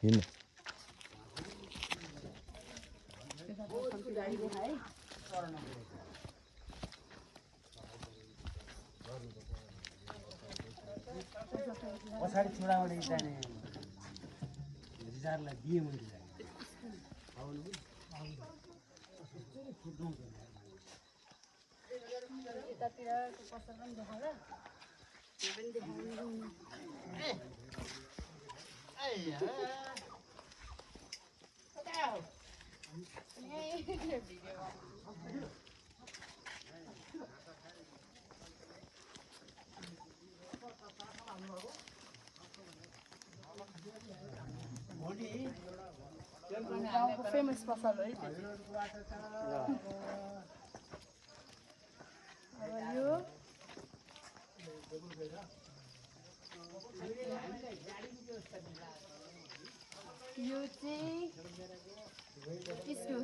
हिँड्नु पछाडि चुडाबाट जाने रिजार्भलाई दिए मैले यतातिर पसल पनि देखाएर यो पनि देखाउनु गाउँको फेमस पसल हो है त्यो अब यो चाहिँ स्कुल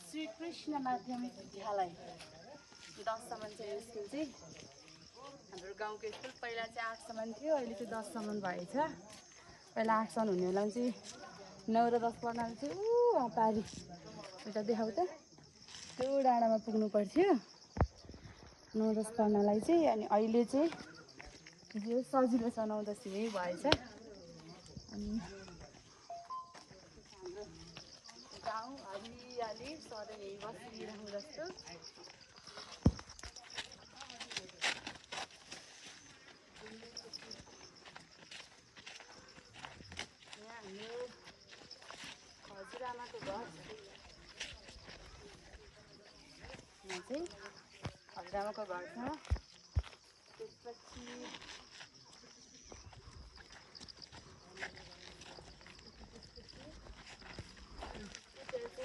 श्री कृष्ण माध्यमिक विद्यालय 10 सम्म चाहिँ यो स्कुल चाहिँ हाम्रो गाउँको स्कुल पहिला चाहिँ 8 सम्म थियो अहिले चाहिँ 10 सम्म भएछ पहिला 8 सम्म हुने बेला चाहिँ 9 र 10 पढ्न चाहिँ पारी एउटा देखाउ त त्यो डाँडामा पुग्नु पर्थ्यो 9 10 पढ्नलाई चाहिँ अनि अहिले चाहिँ यो सजिलो छ 9 10 यही भएछ अनि हाम्रो गाउँ हरियाली सधैँ यही बसिरहनु जस्तो यहाँ हाम्रो हजुरआमाको घर यहाँ चाहिँ हजुरआमाको घर छ त्यसपछि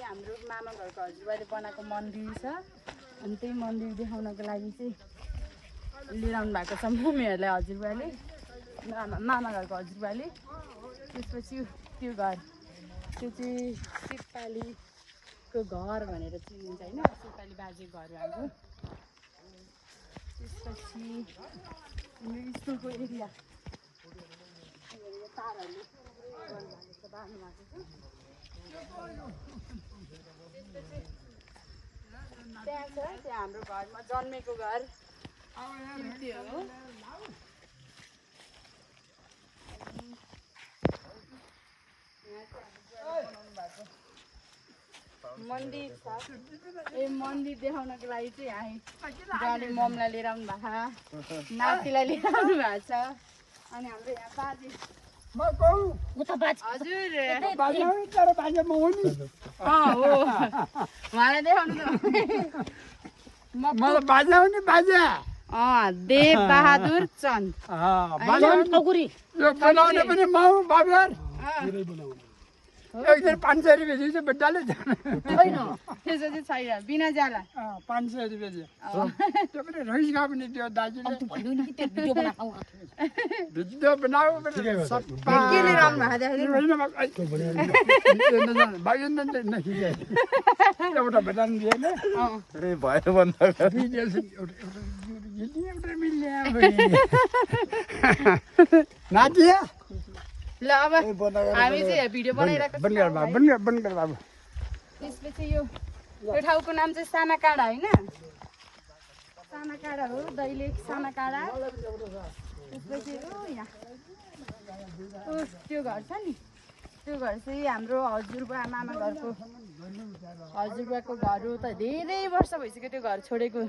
हाम्रो मामा घरको हजुरबाले बनाएको मन्दिर छ अनि त्यही मन्दिर देखाउनको लागि चाहिँ लिएर आउनु भएको छ मम्मीहरूलाई हजुरबाले मामा घरको हजुरबाले त्यसपछि त्यो घर त्यो चाहिँ सिपालीको घर भनेर चिनिन्छ होइन सिपाली बाजेको घर हाम्रो त्यसपछि हाम्रो स्कुलको एरिया तारहरूले बाँध्नु भएको छ त्यहाँ छ त्यहाँ हाम्रो घरमा जन्मेको घर त्यो हो मन्दिर छ ए मन्दिर देखाउनको लागि चाहिँ हामी गाडी ममलाई लिएर आउनु भएको छ नातिलाई लिएर आउनु भएको छ अनि हाम्रो यहाँ बाजे हजुर हो उहाँलाई देखाउनु देव बहादुर चन्द एकदिन 500 रुपियाँ दिन्छ बेटाले होइन त्यसो चाहिँ छैन बिना जाला 500 रुपियाँ दियो त्यो पनि रहिस खा पनि त्यो दाजुले भिडियो बनाऊ के लिएर आउनु भएको एउटा भेटान दिएन भयो भन्दा नातिया ल अब हामी चाहिँ भिडियो बनाइरहेको बाबु त्यसपछि यो ठाउँको नाम चाहिँ साना काँडा होइन साना काँडा हो दैलेख साना काँडा त्यसपछि यहाँ त्यो घर छ नि त्यो घर चाहिँ हाम्रो हजुरबा मामा घरको हजुरबाको घर हो त धेरै वर्ष भइसक्यो त्यो घर छोडेको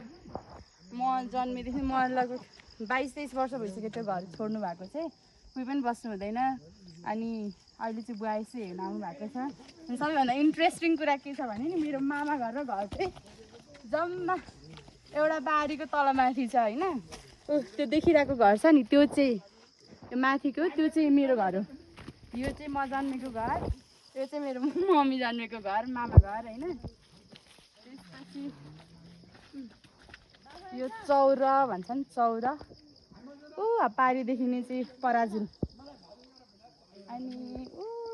म जन्मेदेखि म लगभग 22-23 वर्ष भइसक्यो त्यो घर छोड्नु भएको चाहिँ कोही पनि बस्नु हुँदैन अनि अहिले चाहिँ बुवा चाहिँ हेर्न आउनु भएको छ अनि सबैभन्दा इन्ट्रेस्टिङ कुरा के छ भने नि मेरो मामा घर र घर चाहिँ जम्मा एउटा बारीको तलमाथि छ होइन त्यो देखिरहेको घर छ नि त्यो चाहिँ त्यो माथिको त्यो चाहिँ मेरो घर हो यो चाहिँ म जन्मेको घर यो चाहिँ मेरो मम्मी जन्मेको घर मामा घर होइन त्यसपछि यो चौरा भन्छ नि चौरा पारी देखिने चाहिँ पराजुल अनि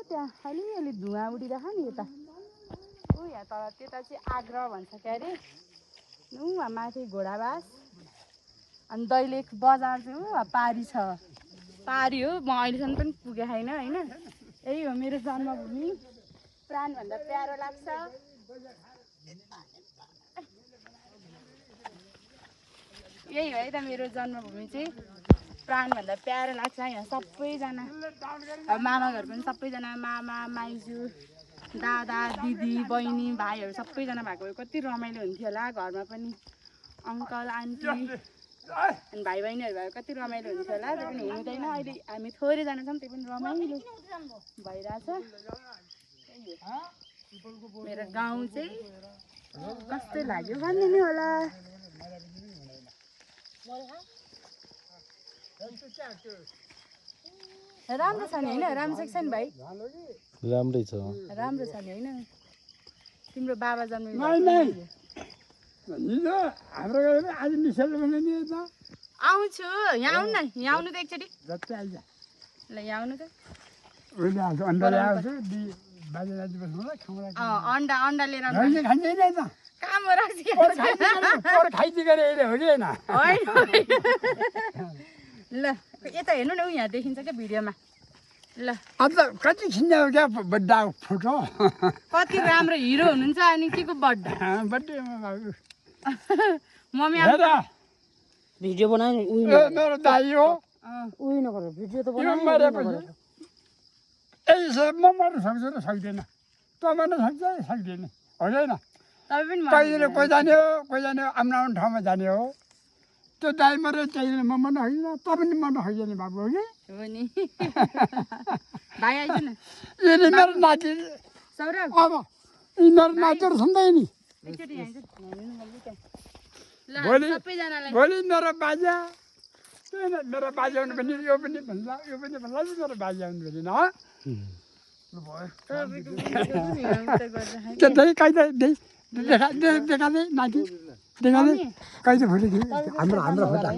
त्यहाँ अलिअलि धुवा उडिरहेको नि यता यहाँ तल त्यता चाहिँ आग्रह भन्छ क्या अरे माथि घोडाबास अनि दैलेख बजार चाहिँ पारी छ पारी हो म अहिलेसम्म पनि पुगेको छैन होइन यही हो मेरो जन्मभूमि प्राणभन्दा प्यारो लाग्छ यही हो है त मेरो जन्मभूमि चाहिँ प्राणभन्दा प्यारो लाग्छ यहाँ सबैजना अब मामा घर पनि सबैजना मामा माइजू दादा दिदी बहिनी भाइहरू सबैजना भएको भए कति रमाइलो हुन्थ्यो होला घरमा पनि अङ्कल आन्टी अनि भाइ बहिनीहरू भए कति रमाइलो हुन्थ्यो होला त्यो पनि हुँदैन अहिले हामी थोरैजना छौँ त्यो पनि रमाइलो भइरहेछ मेरो गाउँ चाहिँ कस्तो लाग्यो भनिदिनु होला राम्रो छ नि होइन राम्रो छ नि भाइ राम्रै छ राम्रो छ नि होइन तिम्रो बाबा जन्मिनु हिजो हाम्रो घरमा आज मिसाल बनाइदिए त आउँछु यहाँ आउनु न यहाँ आउनु त एकचोटि जति आइज ल यहाँ आउनु त उहिले आउँछु अन्डा ल्याउँछु बाजे दाजु बस्नुलाई खाउँला अन्डा अन्डा लिएर आउनु खाइदिए खाइदिएन त काम राख्छु खाइदिए गरे अहिले हो कि होइन ल यता हेर्नु न ऊ यहाँ देखिन्छ क्या भिडियोमा ल अन्त कति खिच्ने हो क्या बड्डा फोटो कति राम्रो हिरो हुनुहुन्छ अनि के को बर्थडे बड्डेमा बाबु मम्मी हेर भिडियो बनायो नि यो मेरो दाइ हो उयो नगर भिडियो त यो बनायो मरेपछि यसो म मर्न सक्छु र सक्दैन तँ मर्न सक्छ सक्दैन होइन तपाईँ पनि कहिले कोही जाने हो आफ्नो आफ्नो ठाउँमा जाने हो त्यो दाइ मऱ्यो चाहिँदैन म मर्न सक्दिनँ त पनि मर्न सक्दैन बाबु हो कि हो नि भाइ आइज न यिनी मेरो नाति सौरभ अब यी मेरो नातिहरू छन् त यिनी एकचोटि यहाँ चाहिँ हेर्नु न त्यहाँ। ल भोलि सबैजनालाई भोलि मेरो बाजा त्यही न मेरो बाजे आउनु पनि यो पनि भन्छ यो पनि भन्ला नि मेरो बाजे आउनु पनि न त्यो दही काहीँ देखाँदै नाति देखाँदै कहीँ त फुली हाम्रो हाम्रो फोटो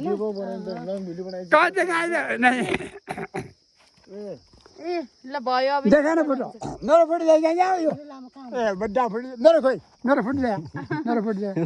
कहाँ देखाएन नै ए ल भयो अब देखाएन फोटो मेरो फोटो देखा यो ए बड्डा फोटो मेरो खोइ मेरो फोटो देखा मेरो फोटो देखा